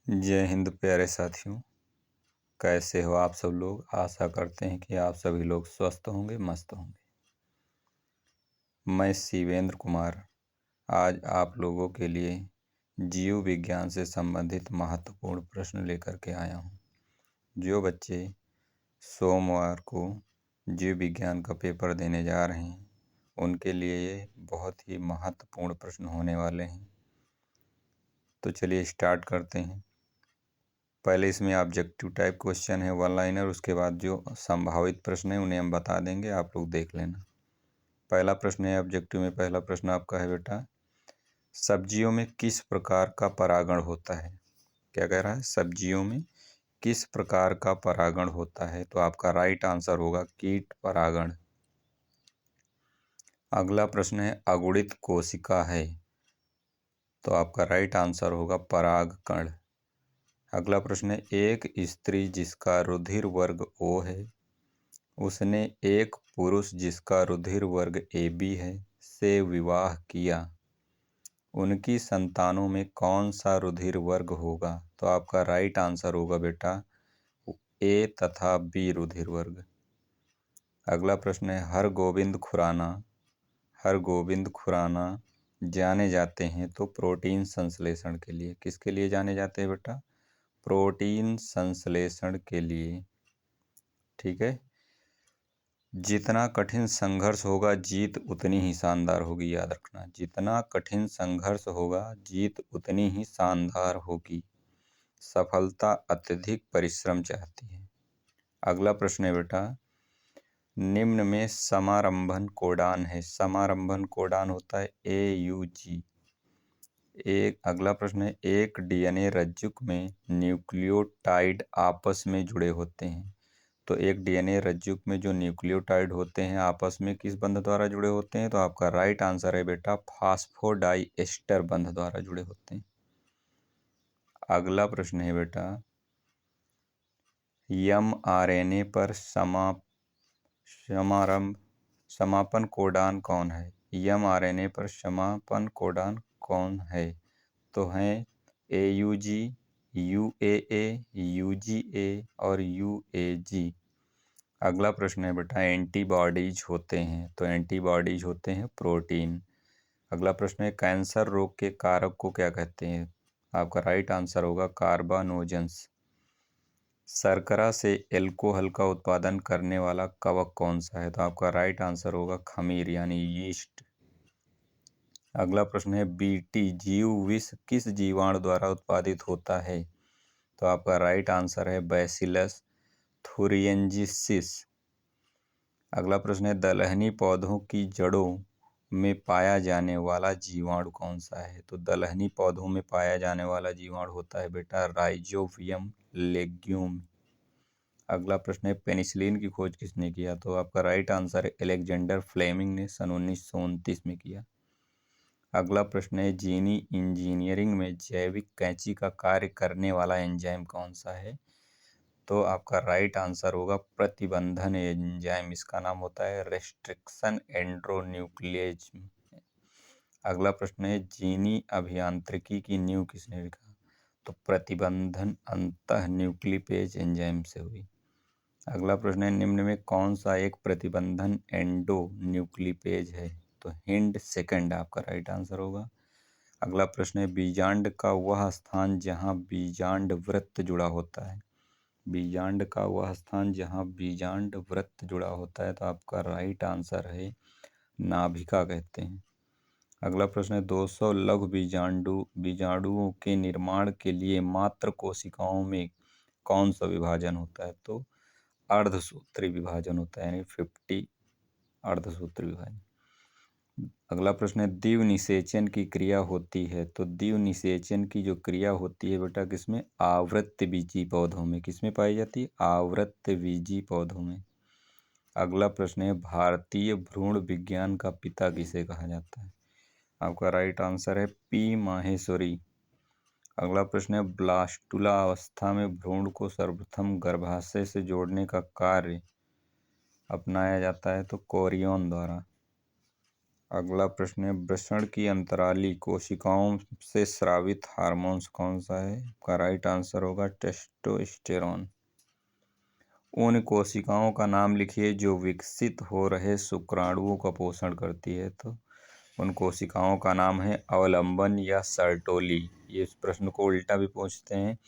जय हिंद प्यारे साथियों। कैसे हो आप सब लोग। आशा करते हैं कि आप सभी लोग स्वस्थ होंगे, मस्त होंगे। मैं शिवेंद्र कुमार आज आप लोगों के लिए जीव विज्ञान से संबंधित महत्वपूर्ण प्रश्न लेकर के आया हूं। जो बच्चे सोमवार को जीव विज्ञान का पेपर देने जा रहे हैं उनके लिए ये बहुत ही महत्वपूर्ण प्रश्न होने वाले हैं। तो चलिए स्टार्ट करते हैं। पहले इसमें ऑब्जेक्टिव टाइप क्वेश्चन है, वन लाइनर। उसके बाद जो संभावित प्रश्न है उन्हें हम बता देंगे, आप लोग देख लेना। पहला प्रश्न है ऑब्जेक्टिव में, पहला प्रश्न आपका है बेटा, सब्जियों में किस प्रकार का परागण होता है। क्या कह रहा है, सब्जियों में किस प्रकार का परागण होता है। तो आपका राइट आंसर होगा कीट परागण। अगला प्रश्न है अगुणित कोशिका है, तो आपका राइट आंसर होगा परागकण। अगला प्रश्न है एक स्त्री जिसका रुधिर वर्ग O है, उसने एक पुरुष जिसका रुधिर वर्ग AB है से विवाह किया, उनकी संतानों में कौन सा रुधिर वर्ग होगा। तो आपका राइट आंसर होगा बेटा A तथा B रुधिर वर्ग। अगला प्रश्न है हरगोविंद खुराना जाने जाते हैं तो प्रोटीन संश्लेषण के लिए। किसके लिए जाने जाते हैं बेटा, प्रोटीन संश्लेषण के लिए। ठीक है, जितना कठिन संघर्ष होगा जीत उतनी ही शानदार होगी, याद रखना। जितना कठिन संघर्ष होगा जीत उतनी ही शानदार होगी। सफलता अत्यधिक परिश्रम चाहती है। अगला प्रश्न है बेटा, निम्न में समारंभन कोडान है। समारंभन कोडान होता है AUG। अगला प्रश्न है एक DNA रज्जुक में न्यूक्लियोटाइड आपस में जुड़े होते हैं। तो एक DNA रज्जुक में जो न्यूक्लियोटाइड होते हैं आपस में किस बंध द्वारा जुड़े होते हैं। तो आपका राइट आंसर है बेटा फास्फोडाइएस्टर बंध द्वारा जुड़े होते हैं। अगला प्रश्न है बेटा, mRNA पर समापन कोडान कौन है। mRNA पर समापन कोडान कौन है। तो हैं AUG, UAA, UGA और UAG। अगला प्रश्न है बेटा एंटीबॉडीज होते हैं, तो एंटीबॉडीज होते हैं प्रोटीन। अगला प्रश्न है कैंसर रोग के कारक को क्या कहते हैं। आपका राइट आंसर होगा कार्बानोजेंस। शर्करा से एल्कोहल का उत्पादन करने वाला कवक कौन सा है। तो आपका राइट आंसर होगा खमीर यानी यीस्ट। अगला प्रश्न है बीटी जीव विष किस जीवाणु द्वारा उत्पादित होता है। तो आपका राइट आंसर है बैसिलस थुरिएंजिसिस। अगला प्रश्न है दलहनी पौधों की जड़ों में पाया जाने वाला जीवाणु कौन सा है। तो दलहनी पौधों में पाया जाने वाला जीवाणु होता है बेटा राइजोबियम लेग्यूम। अगला प्रश्न है पेनिसिलिन की खोज किसने किया। तो आपका राइट आंसर है अलेक्जेंडर फ्लेमिंग ने सन 1929 में किया। अगला प्रश्न है जीनी इंजीनियरिंग में जैविक कैंची का कार्य करने वाला एंजाइम कौन सा है। तो आपका राइट आंसर होगा प्रतिबंधन एंजाइम, इसका नाम होता है रेस्ट्रिक्शन एंड्रोन्यूक्लियेज। अगला प्रश्न है जीनी अभियांत्रिकी की नींव किसने रखा। तो प्रतिबंधन अंतः न्यूक्लिपेज एंजाइम से हुई। अगला प्रश्न है निम्न में कौन सा एक प्रतिबंधन एंडो न्यूक्लिपेज है। तो हिंड सेकंड आपका राइट आंसर होगा। अगला प्रश्न है बीजांड का वह स्थान जहां बीजांड वृत्त जुड़ा होता है। बीजांड का वह स्थान जहां बीजांड वृत्त जुड़ा होता है। तो आपका राइट आंसर है नाभिका कहते हैं। अगला प्रश्न है 200 लघु बीजाणुओं के निर्माण के लिए मात्र कोशिकाओं में कौन सा विभाजन होता है। तो अर्धसूत्री विभाजन होता है, यानी 50 अर्धसूत्री विभाजन। अगला प्रश्न है द्विव निषेचन की क्रिया होती है। तो द्विव निषेचन की जो क्रिया होती है बेटा किसमें, आवृतबीजी पौधों में। किसमें पाई जाती है, आवृतबीजी पौधों में। अगला प्रश्न है भारतीय भ्रूण विज्ञान का पिता किसे कहा जाता है। आपका राइट आंसर है P माहेश्वरी। अगला प्रश्न है ब्लास्टुला अवस्था में भ्रूण को सर्वप्रथम गर्भाशय से जोड़ने का कार्य अपनाया जाता है। तो कोरियन द्वारा। अगला प्रश्न है, वृषण की अंतराली कोशिकाओं से स्रावित हार्मोन्स कौन सा है? आपका राइट आंसर होगा टेस्टोस्टेरोन। उन कोशिकाओं का नाम लिखिए जो विकसित हो रहे शुक्राणुओं का पोषण करती है। तो उन कोशिकाओं का नाम है अवलंबन या सर्टोली। ये इस प्रश्न को उल्टा भी पूछते हैं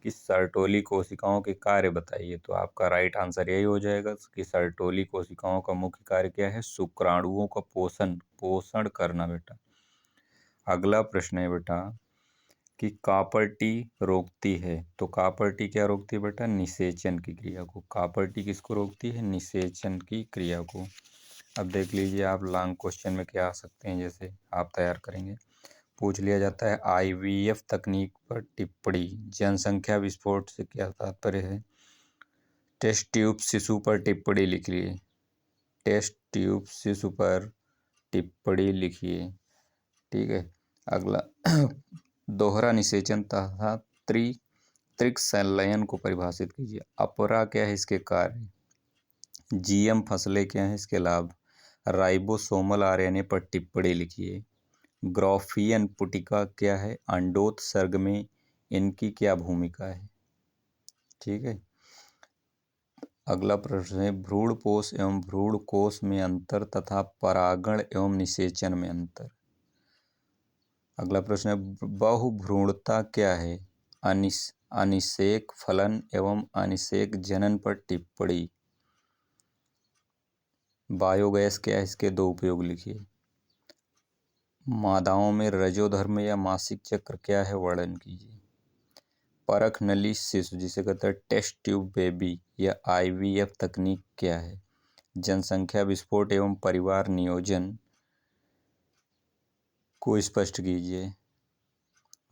कि सर्टोली कोशिकाओं के कार्य बताइए। तो आपका राइट आंसर यही हो जाएगा कि सर्टोली कोशिकाओं का मुख्य कार्य क्या है? शुक्राणुओं का पोषण करना बेटा। अगला प्रश्न है बेटा कि कॉपर टी रोकती है। तो कॉपर टी क्या रोकती है बेटा? निषेचन की क्रिया को। कॉपर टी किसको रोकती है? निषेचन की क्रिया को। अब देख लीजिए आप लॉन्ग क्वेश्चन में क्या आ सकते हैं, जैसे आप तैयार करेंगे। पूछ लिया जाता है आईवीएफ तकनीक पर टिप्पणी। जनसंख्या विस्फोट से क्या तात्पर्य है? टेस्ट ट्यूब शिशु पर टिप्पणी लिखिए। टेस्ट ट्यूब शिशु पर टिप्पणी लिखिए। ठीक है। अगला दोहरा निषेचन तथा त्रिक संलयन को परिभाषित कीजिए। अपरा क्या है? इसके कार्य। जीएम फसलें क्या है? इसके लाभ। राइबोसोमल आरएनए पर टिप्पणी लिखिए। ग्राफियन पुटिका क्या है? अंडोत्सर्ग में इनकी क्या भूमिका है? ठीक है। अगला प्रश्न है, भ्रूणपोष एवं भ्रूणकोश में अंतर तथा परागण एवं निषेचन में अंतर। अगला प्रश्न है, बहुभ्रूणता क्या है? अनिषेक फलन एवं अनिषेक जनन पर टिप्पणी। बायोगैस क्या है? इसके दो उपयोग लिखिए। मादाओं में रजोधर्म या मासिक चक्र क्या है? वर्णन कीजिए। परख नली शिशु जिसे कहते हैं टेस्ट ट्यूब बेबी या आईवीएफ तकनीक क्या है? जनसंख्या विस्फोट एवं परिवार नियोजन को स्पष्ट कीजिए।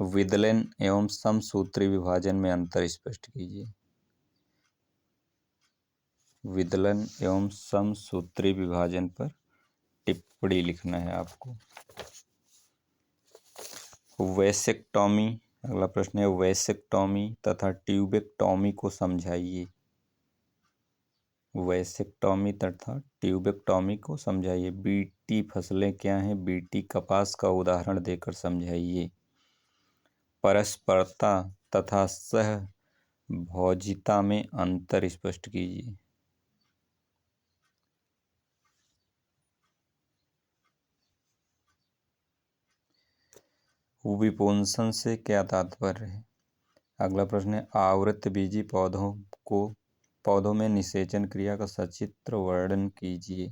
विदलन एवं समसूत्री विभाजन में अंतर स्पष्ट कीजिए। विदलन एवं समसूत्री विभाजन पर टिप्पणी लिखना है आपको। वैसेक्टॉमी, अगला प्रश्न है, वैसेक्टॉमी तथा ट्यूबेक्टॉमी को समझाइए। वैसेक्टॉमी तथा ट्यूबेक्टॉमी को समझाइए। बीटी फसलें क्या हैं? बीटी कपास का उदाहरण देकर समझाइए। परस्परता तथा सहभोजिता में अंतर स्पष्ट कीजिए। विपुंसन से क्या तात्पर्य है? अगला प्रश्न है, आवृतबीजी पौधों में निषेचन क्रिया का सचित्र वर्णन कीजिए।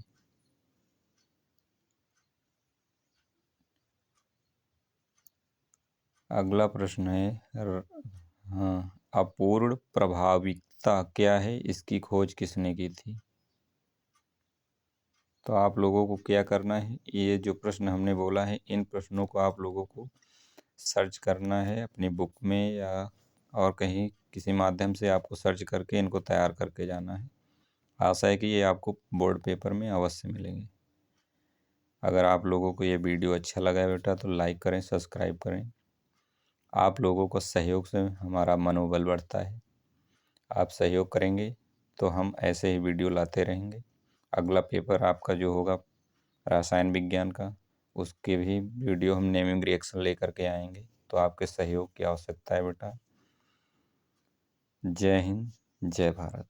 अगला प्रश्न है, अपूर्ण प्रभाविकता क्या है? इसकी खोज किसने की थी? तो आप लोगों को क्या करना है, ये जो प्रश्न हमने बोला है इन प्रश्नों को आप लोगों को सर्च करना है अपनी बुक में या और कहीं किसी माध्यम से आपको सर्च करके इनको तैयार करके जाना है। आशा है कि ये आपको बोर्ड पेपर में अवश्य मिलेंगे। अगर आप लोगों को ये वीडियो अच्छा लगा है बेटा तो लाइक करें, सब्सक्राइब करें। आप लोगों को सहयोग से हमारा मनोबल बढ़ता है। आप सहयोग करेंगे तो हम ऐसे ही वीडियो लाते रहेंगे। अगला पेपर आपका जो होगा रसायन विज्ञान का, उसके भी वीडियो हम नेमिंग रिएक्शन लेकर के आएंगे। तो आपके सहयोग की आवश्यकता है बेटा। जय हिंद, जय भारत।